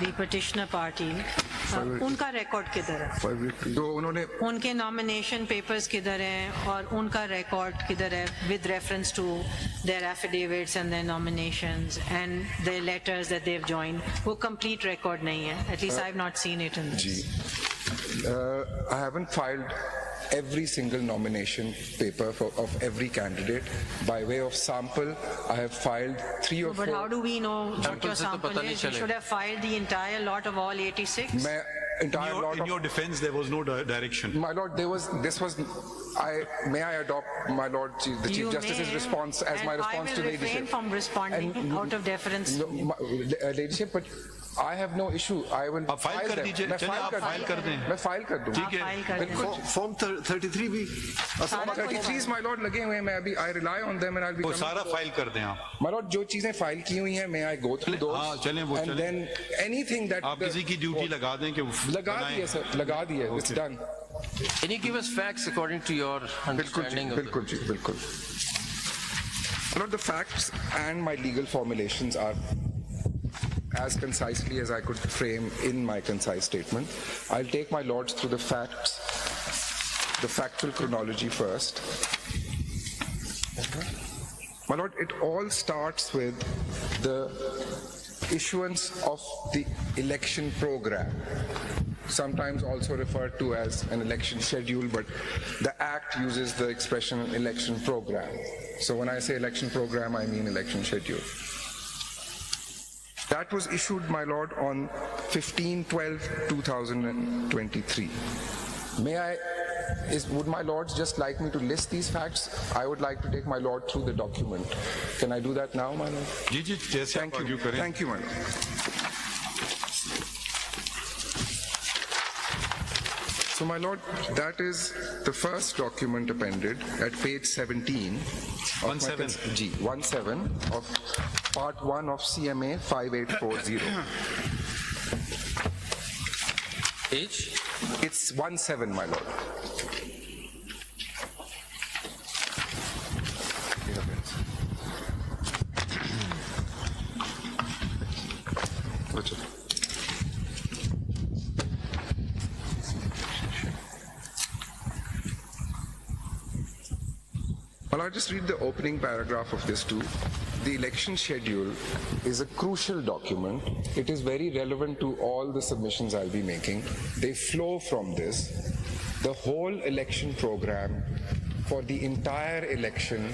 the petitioner party, उनका record किधर है? 583. जो उन्होंने उनके nomination papers किधर हैं और उनका record किधर है with reference to their affidavits and their nominations and their letters that they've joined? वो complete record नहीं है. At least I have not seen it in this. Ji, I haven't filed every single nomination paper of every candidate. By way of sample, I have filed 3 or 4. But how do we know what your से तो sample पता नहीं is? You चलेगा। should have filed the entire lot of all 86. मैं entire lot In of your defense, there was no direction. my lord, may I adopt my lord the Chief You Justice's may, response as my and response to I will refrain leadership? from responding And- out of deference. No, leadership, but I have no issue. I will आप file कर them. दीजिए, मैं चलिए file आप कर file कर दें। मैं फाइल कर दूं। ठीक है। फाइल कर बिल्कुल। दें। फॉर्म 33 भी सारा कुछ 33 my lord लगे हुए हैं, मैं अभी I rely on them and I'll be वो coming सारा to- फाइल कर दें आप। My lord, जो चीजें फाइल की हुई हैं, may I go through those? हाँ, चलें, वो and चलें। then anything that आप किसी की ड्यूटी लगा दें कि लगा दी है सर, लगा दी है, it's done. Can you give us facts according to your बिल्कुल जी, understanding of बिल्कुल जी, बिल्कुल. My lord, the facts and my legal formulations are as concisely as I could frame in my concise statement. I'll take my lords through the facts, the factual chronology first. My lord, it all starts with the issuance of the election program, sometimes also referred to as an election schedule, but the Act uses the expression election program. So when I say election program, I mean election schedule. That was issued, my lord, on 15/12/2023. Would my lords just like me to list these facts? I would like to take my lord through the document. Can I do that now, my lord? जी जी जैसे आप Thank argue you. करें। Thank you, my lord. So, my lord, that is the first document appended at page 17. of my 17. G, 17 of part 1 of CMA 5840. age? It's 17, my lord. Well, I'll just read the opening paragraph of this too. The election schedule is a crucial document. It is very relevant to all the submissions I'll be making. They flow from this. The whole election program for the entire election,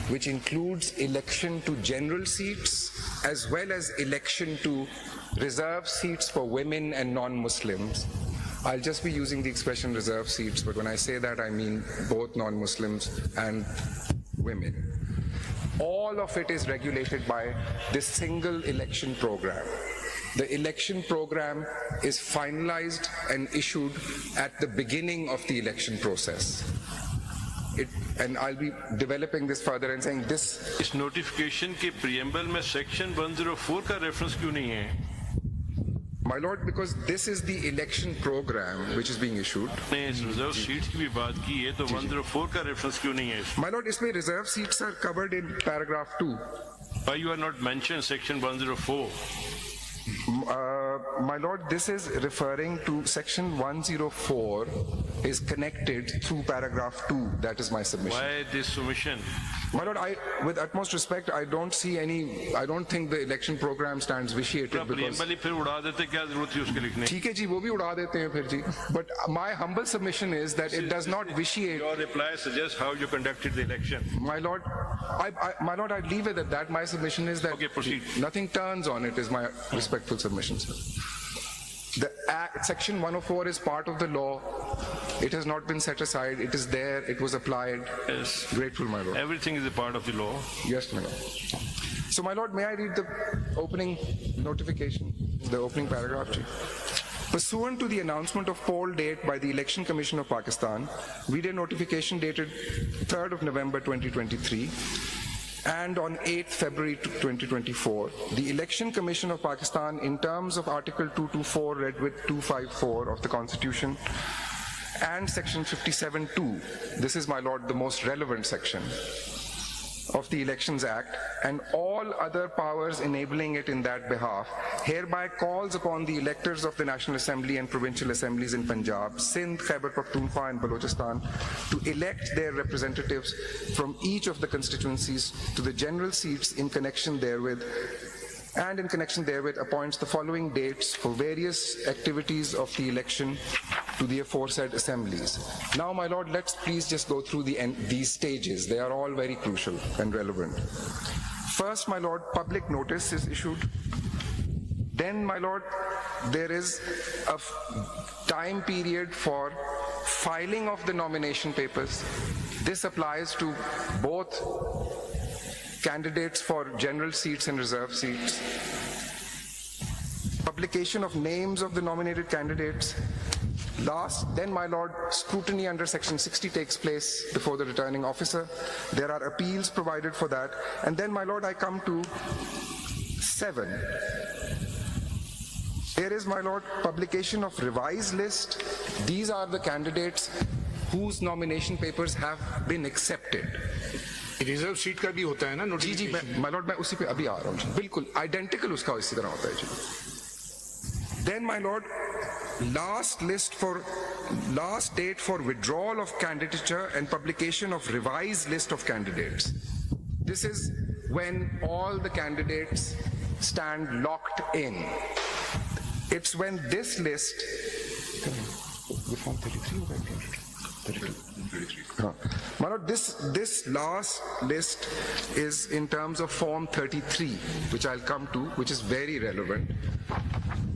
which includes election to general seats as well as election to reserve seats for women and non-Muslims. I'll just be using the expression reserve seats, but when I say that, I mean both non-Muslims and women. All of it is regulated by this single election program. The election program is finalized and issued at the beginning of the election process. And I'll be developing this further and saying this. इस notification के preamble में section 104 का reference क्यों नहीं है? My lord, because this is the election program which is being issued. ने इस reserve seats की भी बात की है तो 104 का रेफरेंस क्यों नहीं है? My lord, इसमें reserve seats are covered in paragraph 2. Why you are not mentioned section 104? My lord, this is referring to section 104 is connected through paragraph 2. That is my submission. Why this submission? My lord, with utmost respect, I don't think the election program stands vitiated because. Preamble ही फिर उड़ा देते, क्या जरूरत थी उसके लिखने? ठीक है जी, वो भी उड़ा देते हैं फिर जी. But my humble submission is that it does not vitiate. Your reply suggests how you conducted the election. My lord, I'd leave it at that. My submission is that Okay, proceed. nothing turns on it is my respectful submission, sir. The Act, section 104 is part of the law. It has not been set aside. It is there. It was applied. Yes. Grateful, my lord. Everything is a part of the law. Yes, my lord. So, my lord, may I read the opening notification, the opening paragraph? Ji? Pursuant to the announcement of poll date by the Election Commission of Pakistan, video notification dated 3rd of November 2023, and on 8th February 2024, the Election Commission of Pakistan, in terms of Article 224 read with 254 of the Constitution and Section 57(2), this is, my lord, the most relevant section, of the Elections Act and all other powers enabling it in that behalf, hereby calls upon the electors of the National Assembly and provincial assemblies in Punjab, Sindh, Khyber Pakhtunkhwa and Balochistan to elect their representatives from each of the constituencies to the general seats in connection therewith, and in connection therewith appoints the following dates for various activities of the election to the aforesaid assemblies. Now, my lord, let's please just go through these stages. They are all very crucial and relevant. First, my lord, public notice is issued. Then, my lord, there is a time period for filing of the nomination papers. This applies to both candidates for general seats and reserve seats. Publication of names of the nominated candidates. Then, my lord, scrutiny under section 60 takes place before the returning officer. There are appeals provided for that. And then, my lord, I come to 7. There is, my lord, publication of revised list. These are the candidates whose nomination papers have been accepted. Reserve seat का भी होता है ना जी जी my Lord मैं उसी पे अभी आ रहा हूँ बिल्कुल आइडेंटिकल उसका इसी तरह होता है जी then my lord last date for withdrawal of candidature and publication of revised list of candidates. This is when all the candidates stand locked in. It's when this list My lord, this last list is in terms of Form 33, which I'll come to, which is very relevant.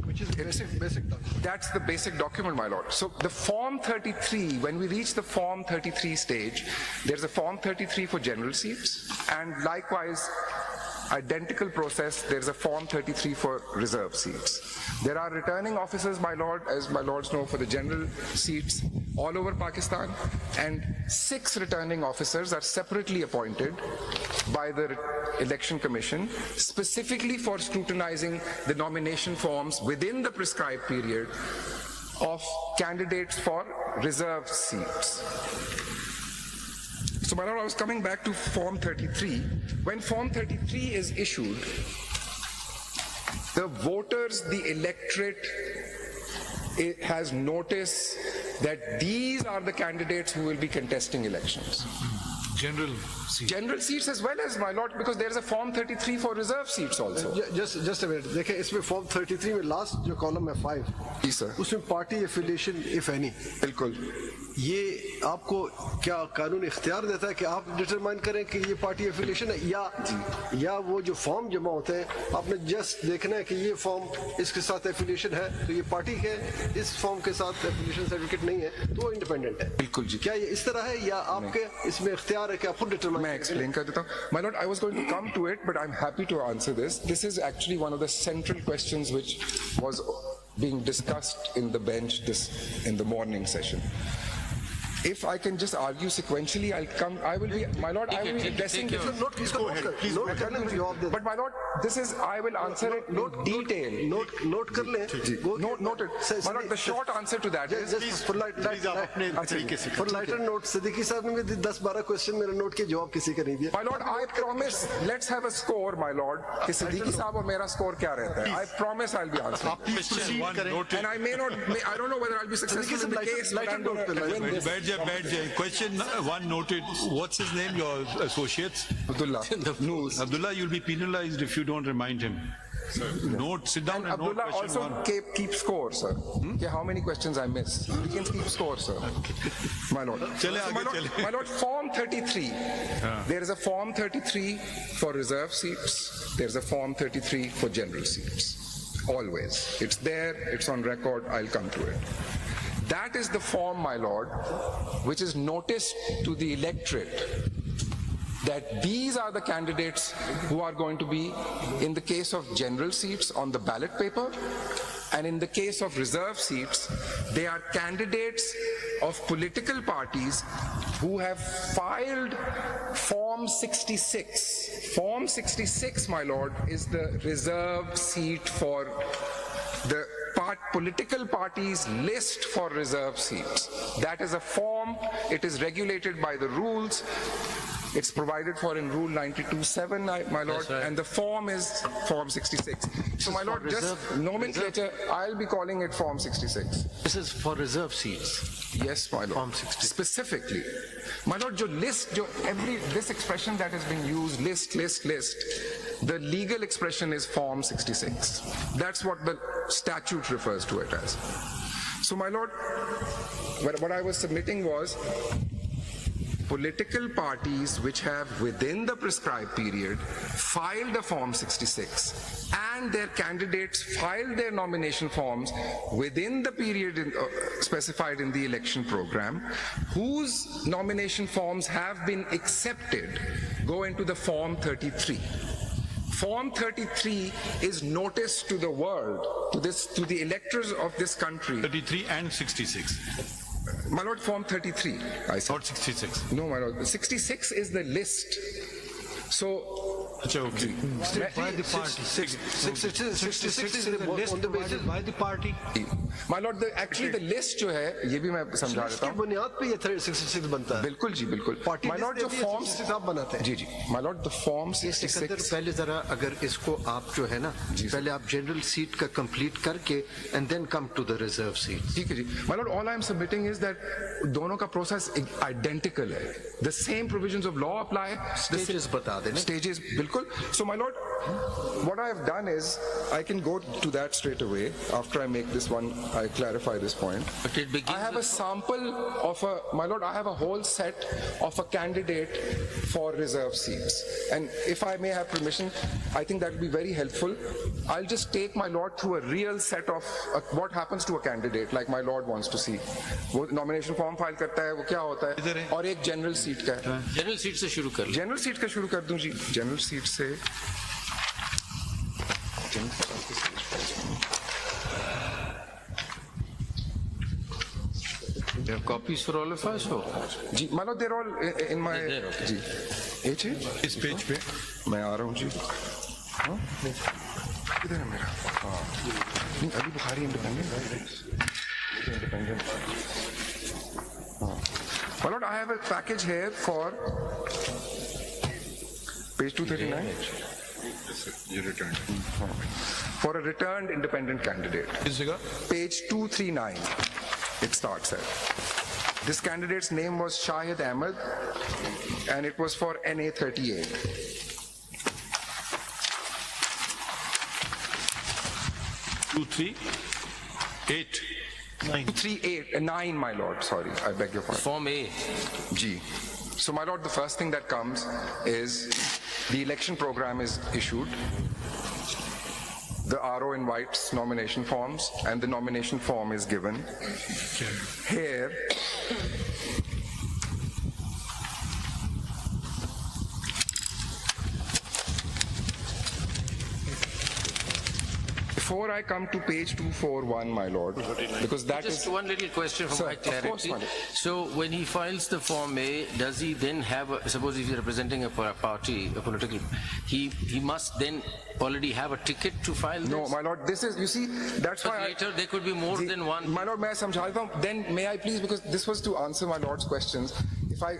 Which is basic document. That's the basic document, my lord. So the Form 33, when we reach the Form 33 stage, there's a Form 33 for general seats, and likewise, identical process, there's a Form 33 for reserve seats. There are returning officers, my lord, as my lords know, for the general seats all over Pakistan, and 6 returning officers are separately appointed by the Election Commission, specifically for scrutinizing the nomination forms within the prescribed period of candidates for reserve seats. So, my lord, I was coming back to Form 33. When Form 33 is issued, the voters, the electorate, it has notice that these are the candidates who will be contesting elections. General seats as well as, my lord, because there is a Form 33 for reserve seats also. Just a minute. देखिए इसमें Form 33 में last जो column है 5, जी sir, उसमें party affiliation if any. बिल्कुल. ये आपको क्या कानून इख्तियार देता है कि आप डिटरमाइन करें कि ये पार्टी एफिलिएशन है या वो जो फॉर्म जमा होते हैं आपने जस्ट देखना है कि ये फॉर्म इसके साथ एफिलिएशन है तो ये पार्टी के इस फॉर्म के साथ एफिलिएशन सर्टिफिकेट नहीं है तो वो इंडिपेंडेंट है. बिल्कुल जी. क्या ये इस तरह है या आपके इसमें इख्तियार है कि आप खुद डिटरमाइन मैं एक्सप्लेन कर देता हूँ. My lord, I was going to come to it, but I'm happy to answer this. This is actually one of the central questions which was being discussed in the bench in the morning session. If I can just argue sequentially, I will be, my lord, I will be addressing this. But my lord, this is, I will answer it in detail. Note कर लें. Note it. My lord, the short answer to that is, for lighter note, Siddiqui साहब ने भी 10-12 question मेरे note के जवाब किसी का नहीं दिया. my lord, I promise, let's have a score, my lord, कि Siddiqui साहब और मेरा score क्या रहता है. I promise I'll be answering. And I may not, I don't know whether I'll be successful in the case, but I'm going to win this. बैठ जाए. Question 1 noted. What's his name? Your associates? Abdullah. Abdullah, you'll be penalized if you don't remind him. Note. Sit down and note Abdullah question also 1. keep score, sir. Yeah, how many questions I missed? He can keep score, sir. My lord. चले आगे, My lord, Form 33. There is a Form 33 for reserve seats. There's a Form 33 for general seats. Always. It's there. It's on record. I'll come to it. That is the form, my lord, which is noticed to the electorate that these are the candidates who are going to be, in the case of general seats, on the ballot paper, and in the case of reserve seats, they are candidates of political parties who have filed Form 66. Form 66, my lord, is the reserve seat for the political parties list for reserve seats. That is a form, it is regulated by the rules. It's provided for in Rule 92.7, my lord, That's right. and the form is Form 66. So, my lord, just nomenclature, I'll be calling it Form 66. This is for reserve seats. Yes, my lord. Form 66. Specifically. My lord, this expression that has been used, list, the legal expression is Form 66. That's what the statute refers to it as. So, my lord, what I was submitting was political parties which have within the prescribed period filed a Form 66 and their candidates filed their nomination forms within the period specified in the election program, whose nomination forms have been accepted, go into the Form 33. Form 33 is notice to the world, to the electors of this country. 33 and 66, My lord, Form 33, I said. not 66. No, my lord, 66 is the list. So, Okay. By the party. 66 is the list on the basis by the party. my lord, actually the list जो है, ये भी मैं समझा देता की हूँ. बुनियाद पे ये 66 बनता है. बिल्कुल जी, बिल्कुल. पार्टी My lord, जो forms, 66 आप बनाते हैं. जी जी, my lord, the Form Sikandar 66. पहले जरा अगर इसको आप जो है ना पहले आप जनरल सीट का कंप्लीट करके and then come to the reserve seat. ठीक है जी. My lord, all I am submitting is that दोनों का process identical है. The same provisions of law apply. Stages बता देना. Stages, bilkul. So, my lord, what I have done is, I can go to that straight away. After I make this one, I clarify this point. But it begins I have a with- sample of my lord, I have a whole set of a candidate for reserve seats. And if I may have permission, I think that would be very helpful. I'll just take my lord through a real set of what happens to a candidate, like my lord wants to see. वो nomination form file करता है, वो क्या होता इधर है, है। और एक general seat का है. जनरल सीट से शुरू कर लो. जनरल सीट का शुरू कर दूं जी. जनरल सीट से You have copies for all of us? Or? जी, मानो they're all in my They're okay. जी. एच है? इस पेज पे मैं आ रहा हूँ जी. हाँ? किधर है मेरा? हाँ. नहीं, अली बुखारी इंडिपेंडेंट. हाँ. My lord, I have a package here for page 239. You returned. For a returned independent candidate. किस जगह? Page 239, it starts at. This candidate's name was Shahid Ahmed, and it was for NA 38. Two, three, 8. 9, my lord, sorry, I beg your pardon. Form A. G. So, my lord, the first thing that comes is the election program is issued. The RO invites nomination forms, and the nomination form is given. Here, before I come to page 241, my lord, because that Just is... one little question for Sir, my of course, clarity. madam. So when he files the Form A, does he then have, suppose if he's representing a party, a political, he must then already have a ticket to file this? No, my lord, this is, you see, that's But why later there could be more See, than one. My lord, may I samjha deta hoon? Then may I please, because this was to answer my lord's questions, if I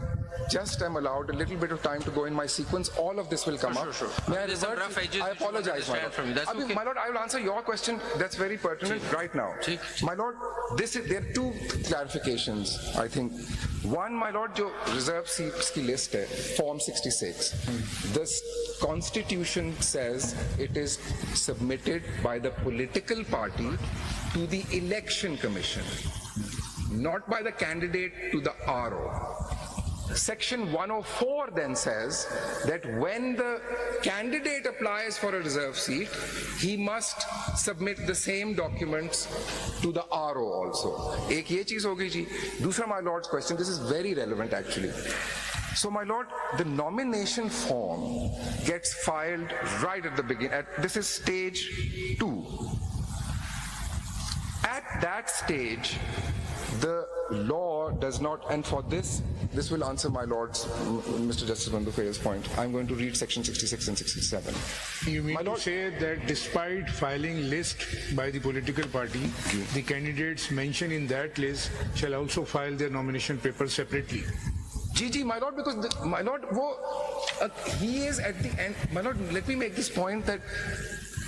just am allowed a little bit of time to go in my sequence, all of this will come up. Sure. May I There's some revert? rough edges I which you want to apologize, my understand lord. from you. That's Abhi, okay. My lord, I will answer your question. That's very pertinent right now. ठीक. My lord, there are two clarifications, I think. One, my lord, जो reserve seats की list है, Form 66. The Constitution says it is submitted by the political party to the Election Commission, not by the candidate to the RO. Section 104 then says that when the candidate applies for a reserve seat, he must submit the same documents to the RO also. एक ये चीज हो गई जी. दूसरा, my lord's question, this is very relevant actually. So, my lord, the nomination form gets filed right at the beginning. This is stage 2. At that stage, the law does not, and for this will answer my lord's, Mr. Justice Bandukhe's point. I'm going to read section 66 and 67. You mean My to lord- say that despite filing list by the political party, the candidates mentioned in that list shall also file their nomination papers separately? Ji, my lord, because my lord, he is at the end. My lord, let me make this point that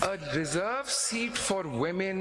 a reserve seat for women